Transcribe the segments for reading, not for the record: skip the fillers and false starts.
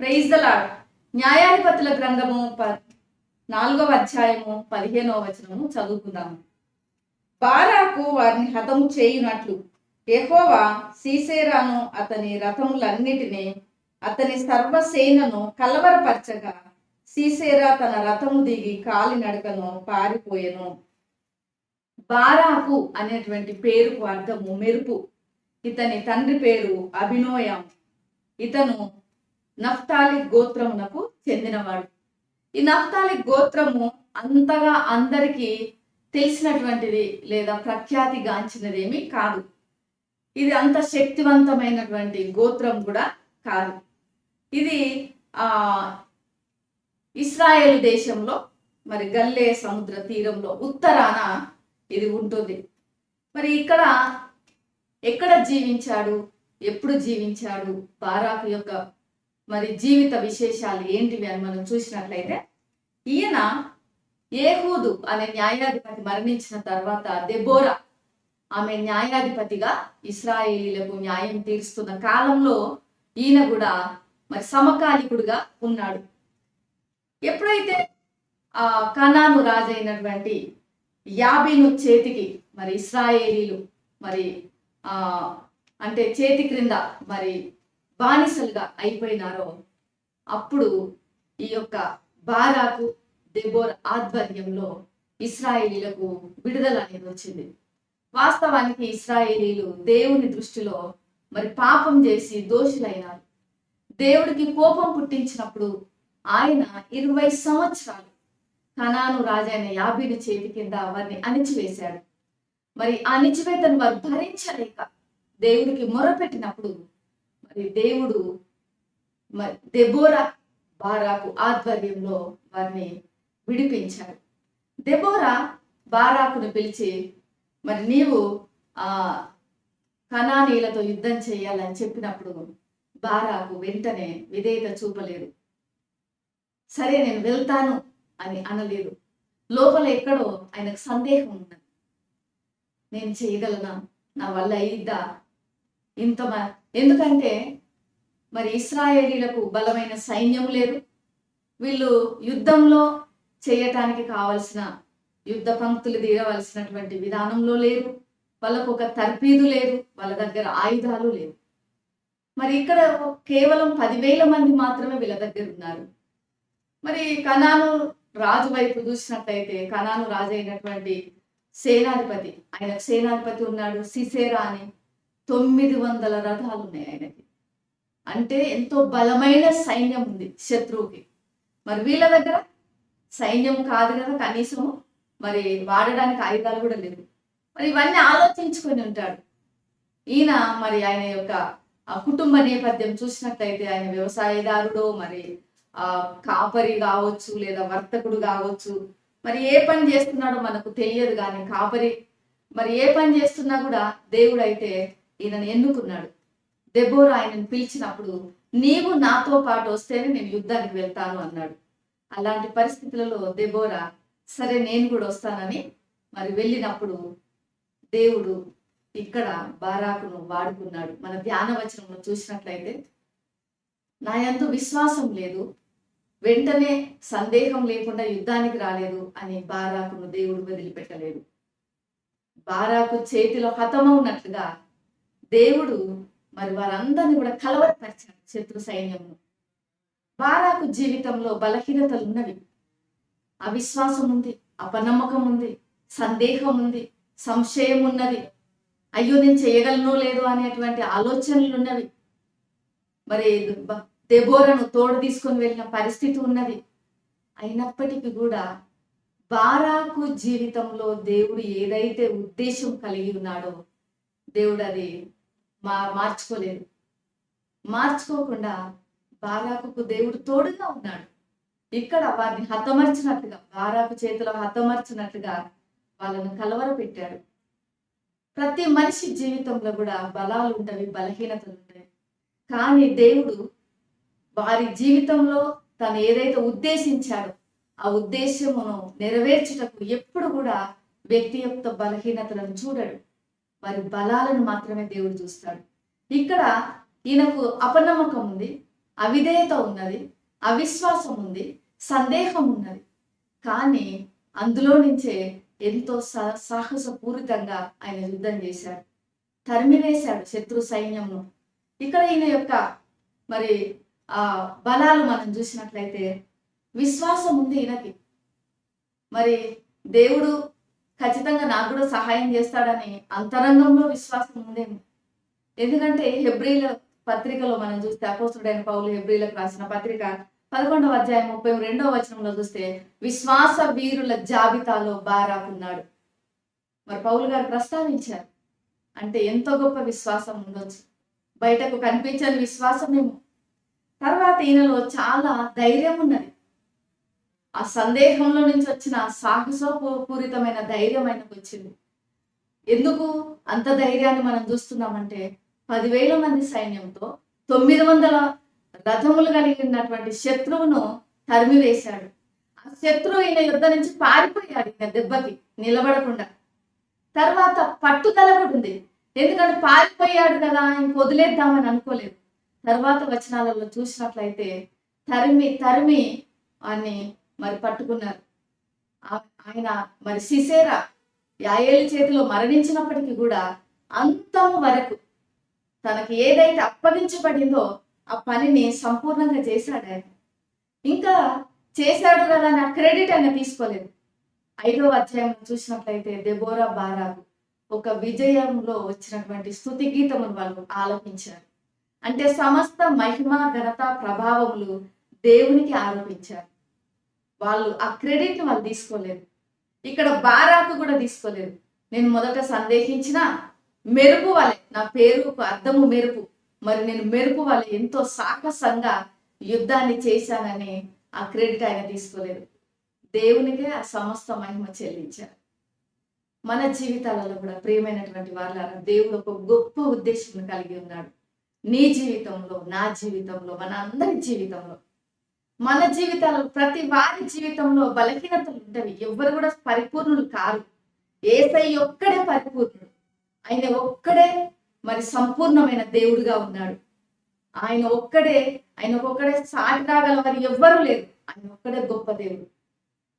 Praise the lord. న్యాయాధిపతుల గ్రంథము 4వ అధ్యాయము 15వ వచనము చదువుకుందాము. బారాకు వారిని హతము చేయునట్లు యెహోవా సీసెరాను అతని రథములన్నిటినీ అతని సర్వసేనను కలవరపరచగా సీసెరా తన రథము దిగి కాలినడకను పారిపోయెను. బారాకు అనేటువంటి పేరుకు అర్థము మెరుపు. ఇతని తండ్రి పేరు అభినోయం. ఇతను నఫ్తాలి గోత్రమునకు చెందినవాడు. ఈ నఫ్తాలి గోత్రము అంతగా అందరికీ తెలిసినటువంటిది లేదా ప్రఖ్యాతి గాంచినదేమీ కాదు. ఇది అంత శక్తివంతమైనటువంటి గోత్రం కూడా కాదు. ఇది ఇస్రాయేల్ దేశంలో మరి గల్లే సముద్ర తీరంలో ఉత్తరాన ఇది ఉంటుంది. మరి ఎక్కడ జీవించాడు, ఎప్పుడు జీవించాడు, బారాకు యొక్క మరి జీవిత విశేషాలు ఏంటివి అని మనం చూసినట్లయితే, ఈయన ఏహూదు అనే న్యాయాధిపతి మరణించిన తర్వాత దెబోరా ఆమె న్యాయాధిపతిగా ఇశ్రాయేలీలకు న్యాయం తీరుస్తున్న కాలంలో ఈయన కూడా మరి సమకాలికుడుగా ఉన్నాడు. ఎప్పుడైతే కనాను రాజైనటువంటి యాబీను చేతికి మరి ఇశ్రాయేలీలు మరి అంటే చేతి క్రింద మరి బానిసలుగా అయిపోయినారో అప్పుడు ఈ యొక్క బారాకు దెబోరా ఆధ్వర్యంలో ఇశ్రాయేలీలకు విడుదల అనేది వచ్చింది. వాస్తవానికి ఇశ్రాయేలీలు దేవుని దృష్టిలో మరి పాపం చేసి దోషులైనారు. దేవుడికి కోపం పుట్టించినప్పుడు ఆయన 20 సంవత్సరాలు కనాను రాజైన యాబీను చేతి కింద వారిని అణిచివేశాడు. మరి అణిచివేతను వారు భరించలేక దేవుడికి మొరపెట్టినప్పుడు మరి దేవుడు మరి దెబోరా బారాకు ఆధ్వర్యంలో వారిని విడిపించాడు. దెబోరా బారాకును పిలిచి మరి నీవు కనానీయులతో యుద్ధం చేయాలని చెప్పినప్పుడు బారాకు వెంటనే విధేయత చూపలేదు. సరే నేను వెళ్తాను అని అనలేదు. లోపల ఎక్కడో ఆయనకు సందేహం ఉన్నది. నేను చేయగలనా, నా వల్ల అయిద్దా ఎందుకంటే మరి ఇశ్రాయేలీలకు బలమైన సైన్యం లేదు. వీళ్ళు యుద్ధంలో చేయటానికి కావలసిన యుద్ధ పంక్తులు తీరవలసినటువంటి విధానంలో లేరు. వాళ్ళకు ఒక తర్పీదు లేదు, వాళ్ళ దగ్గర ఆయుధాలు లేవు. మరి ఇక్కడ కేవలం 10,000 మంది మాత్రమే వీళ్ళ దగ్గర ఉన్నారు. మరి కనాను రాజు వైపు చూసినట్టయితే కనాను రాజు అయినటువంటి సేనాధిపతి, ఆయనకు సేనాధిపతి ఉన్నాడు సిసెరా అని. 900 రథాలు ఉన్నాయి ఆయనకి. అంటే ఎంతో బలమైన సైన్యం ఉంది శత్రువుకి. మరి వీళ్ళ దగ్గర సైన్యం కాదు కదా, కనీసం మరి వాడడానికి ఆయుధాలు కూడా లేవు. మరి ఇవన్నీ ఆలోచించుకొని ఉంటాడు ఈయన. మరి ఆయన యొక్క కుటుంబ నేపథ్యం చూసినట్లయితే ఆయన వ్యవసాయదారుడు, మరి కాపరి కావచ్చు లేదా వర్తకుడు కావచ్చు. మరి ఏ పని చేస్తున్నాడో మనకు తెలియదు, కానీ కాపరి మరి ఏ పని చేస్తున్నా కూడా దేవుడు అయితే ఈయనను ఎన్నుకున్నాడు. దెబోరా ఆయనను పిలిచినప్పుడు నీవు నాతో పాటు వస్తేనే నేను యుద్ధానికి వెళ్తాను అన్నాడు. అలాంటి పరిస్థితులలో దెబోరా సరే నేను కూడా వస్తానని మరి వెళ్ళినప్పుడు దేవుడు ఇక్కడ బారాకును వాడుకున్నాడు. మన ధ్యాన వచనంలో చూసినట్లయితే, నా యందు విశ్వాసం లేదు, వెంటనే సందేహం లేకుండా యుద్ధానికి రాలేదు అని బారాకును దేవుడు వదిలిపెట్టలేదు. బారాకు చేతిలో హతమవునట్లుగా దేవుడు మరి వారందరినీ కూడా కలవరపరిచాడు శత్రు సైన్యంలో. బారాకు జీవితంలో బలహీనతలు ఉన్నవి. అవిశ్వాసం ఉంది, అపనమ్మకం ఉంది, సందేహం ఉంది, సంశయం ఉన్నది. అయ్యో నేను చేయగలనో లేదో అనేటువంటి ఆలోచనలు ఉన్నవి. మరి దెబోరాను తోడు తీసుకొని వెళ్ళిన పరిస్థితి ఉన్నది. అయినప్పటికీ కూడా బారాకు జీవితంలో దేవుడు ఏదైతే ఉద్దేశం కలిగి ఉన్నాడో దేవుడు అది మార్చుకోలేదు. మార్చుకోకుండా బారాకుకు దేవుడు తోడుగా ఉన్నాడు. ఇక్కడ వారిని హతమర్చినట్టుగా, బారాకు చేతిలో హతమర్చినట్టుగా వాళ్ళను కలవర పెట్టాడు. ప్రతి మనిషి జీవితంలో కూడా బలాలు ఉంటాయి, బలహీనతలు ఉంటాయి. కానీ దేవుడు వారి జీవితంలో తను ఏదైతే ఉద్దేశించాడో ఆ ఉద్దేశమును నెరవేర్చుటకు ఎప్పుడు కూడా వ్యక్తి యొక్క బలహీనతలను చూడడు, వారి బలాలను మాత్రమే దేవుడు చూస్తాడు. ఇక్కడ ఈయనకు అపనమ్మకం ఉంది, అవిధేయత ఉన్నది, అవిశ్వాసం ఉంది, సందేహం ఉన్నది. కానీ అందులో నుంచే ఎంతో సాహసపూరితంగా ఆయన యుద్ధం చేశాడు, తరిమివేశాడు శత్రు సైన్యంను. ఇక్కడ ఈయన యొక్క మరి ఆ బలాలు మనం చూసినట్లయితే విశ్వాసం ఉంది ఈయనకి. మరి దేవుడు ఖచ్చితంగా నాకు కూడా సహాయం చేస్తాడని అంతరంగంలో విశ్వాసం ఉందేమో. ఎందుకంటే హెబ్రీల పత్రికలో మనం చూస్తే అపోస్తుడైన పౌలు హెబ్రీలకు రాసిన పత్రిక 11వ అధ్యాయం 32వ వచనంలో చూస్తే విశ్వాస వీరుల జాబితాలో బారాకు ఉన్నాడు. మరి పౌలు గారు ప్రస్తావించారు. అంటే ఎంతో గొప్ప విశ్వాసం ఉండొచ్చు, బయటకు కనిపించని విశ్వాసమేమో. తర్వాత ఈయనలో చాలా ధైర్యం ఉన్నది. ఆ సందేహంలో నుంచి వచ్చిన సాహసోపూరితమైన ధైర్యం ఆయనకు వచ్చింది. ఎందుకు అంత ధైర్యాన్ని మనం చూస్తున్నామంటే 10,000 మంది సైన్యంతో 900 రథములు కలిగినటువంటి శత్రువును తరిమివేశాడు. ఆ శత్రువు ఈయన యుద్ధ నుంచి పారిపోయాడు, ఈయన దెబ్బకి నిలబడకుండా. తర్వాత పట్టుదల కూడా ఉంది. ఎందుకంటే పారిపోయాడు కదా, ఇంక వదిలేద్దామని అనుకోలేదు. తర్వాత వచనాలలో చూసినట్లయితే తరిమి తరిమి అని మరి పట్టుకున్నారు. ఆయన మరి సిసేరా యాయేలు చేతిలో మరణించినప్పటికీ కూడా అంతము వరకు తనకి ఏదైతే అప్పగించబడిందో ఆ పనిని సంపూర్ణంగా చేశాడు ఆయన. ఇంకా చేశాడు కదా అని ఆ క్రెడిట్ ఆయన తీసుకోలేదు. 5వ అధ్యాయం చూసినట్లయితే దెబోరా బారాకు ఒక విజయంలో వచ్చినటువంటి స్తుతి గీతమును వాళ్ళు ఆలపించారు. అంటే సమస్త మహిమ ఘనత ప్రభావములు దేవునికి ఆరోపించారు. వాళ్ళు ఆ క్రెడిట్ వాళ్ళు తీసుకోలేదు. ఇక్కడ బారాకు కూడా తీసుకోలేదు. నేను మొదట సందేహించిన మెరుపు వలె, నా పేరుకు అర్థము మెరుపు, మరి నేను మెరుపు వలె ఎంతో సాహసంగా యుద్ధాన్ని చేశానని ఆ క్రెడిట్ ఆయన తీసుకోలేదు. దేవునికే ఆ సమస్త మహిమ చెల్లించారు. మన జీవితాలలో కూడా ప్రియమైనటువంటి వాళ్ళ దేవుడు ఒక గొప్ప ఉద్దేశం కలిగి ఉన్నాడు. నీ జీవితంలో, నా జీవితంలో, మన అందరి జీవితంలో, మన జీవితాల్లో ప్రతి వారి జీవితంలో బలహీనతలు ఉంటవి. ఎవ్వరు కూడా పరిపూర్ణులు కారు. యేసయ్య ఒక్కడే పరిపూర్ణుడు. ఆయన ఒక్కడే మరి సంపూర్ణమైన దేవుడుగా ఉన్నాడు. ఆయన ఒక్కడే సాటి రాగలవారు ఎవ్వరూ లేరు. ఆయన ఒక్కడే గొప్ప దేవుడు.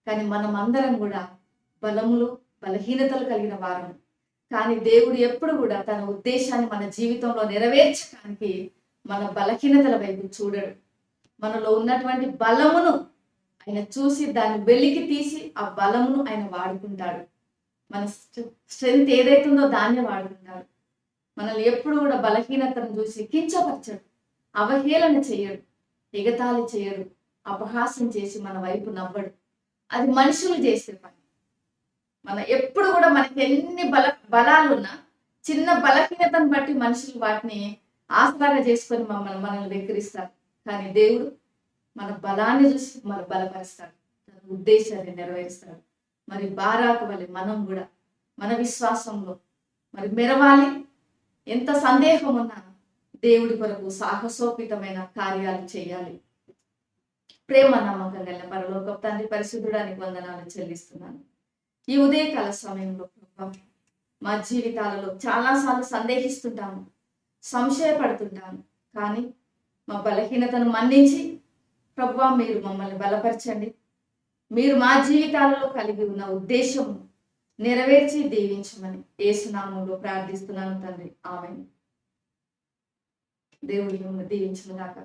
కానీ మనం అందరం కూడా బలములు బలహీనతలు కలిగిన వారు. కానీ దేవుడు ఎప్పుడు కూడా తన ఉద్దేశాన్ని మన జీవితంలో నెరవేర్చడానికి మన బలహీనతల వైపు చూడడు. మనలో ఉన్నటువంటి బలమును ఆయన చూసి దాన్ని వెలికి తీసి ఆ బలమును ఆయన వాడుకుంటాడు. మన స్ట్రెంగ్త్ ఏదైతుందో దాన్నే వాడుకుంటాడు. మనల్ని ఎప్పుడు కూడా బలహీనతను చూసి కించపరచడు, అవహేళన చేయడు, ఎగతాళి చేయడు, అపహాసం చేసి మన వైపు నవ్వడు. అది మనుషులు చేసే పని. మన ఎప్పుడు కూడా మనకి ఎన్ని బలాలున్నా చిన్న బలహీనతను బట్టి మనుషులు వాటిని ఆసరాగా చేసుకొని మనల్ని వెక్కిరిస్తారు. కానీ దేవుడు మన బలాన్ని చూసి మన బలపరుస్తాడు, తన ఉద్దేశాన్ని నెరవేరుస్తాడు. మరి బారాకు వలె మనం కూడా మన విశ్వాసంలో మరి మెరవాలి. ఎంత సందేహం ఉన్నా దేవుడి కొరకు సాహసోపితమైన కార్యాలు చేయాలి. ప్రేమ నమ్మకం గల పరలోకపు తండ్రి, పరిశుద్ధుడానికి వందనాలు చెల్లిస్తున్నాను. ఈ ఉదయకాల సమయంలో మా జీవితాలలో చాలాసార్లు సందేహిస్తుంటాము, సంశయపడుతుంటాము. కానీ మా బలహీనతను మన్నించి ప్రభువా మీరు మమ్మల్ని బలపరచండి. మీరు మా జీవితాలలో కలిగి ఉన్న ఉద్దేశం నెరవేర్చి దీవించమని యేసు నామములో ప్రార్థిస్తున్నాను తండ్రి. ఆమేన్. దేవుడి మిమ్మల్ని దీవించును గాక.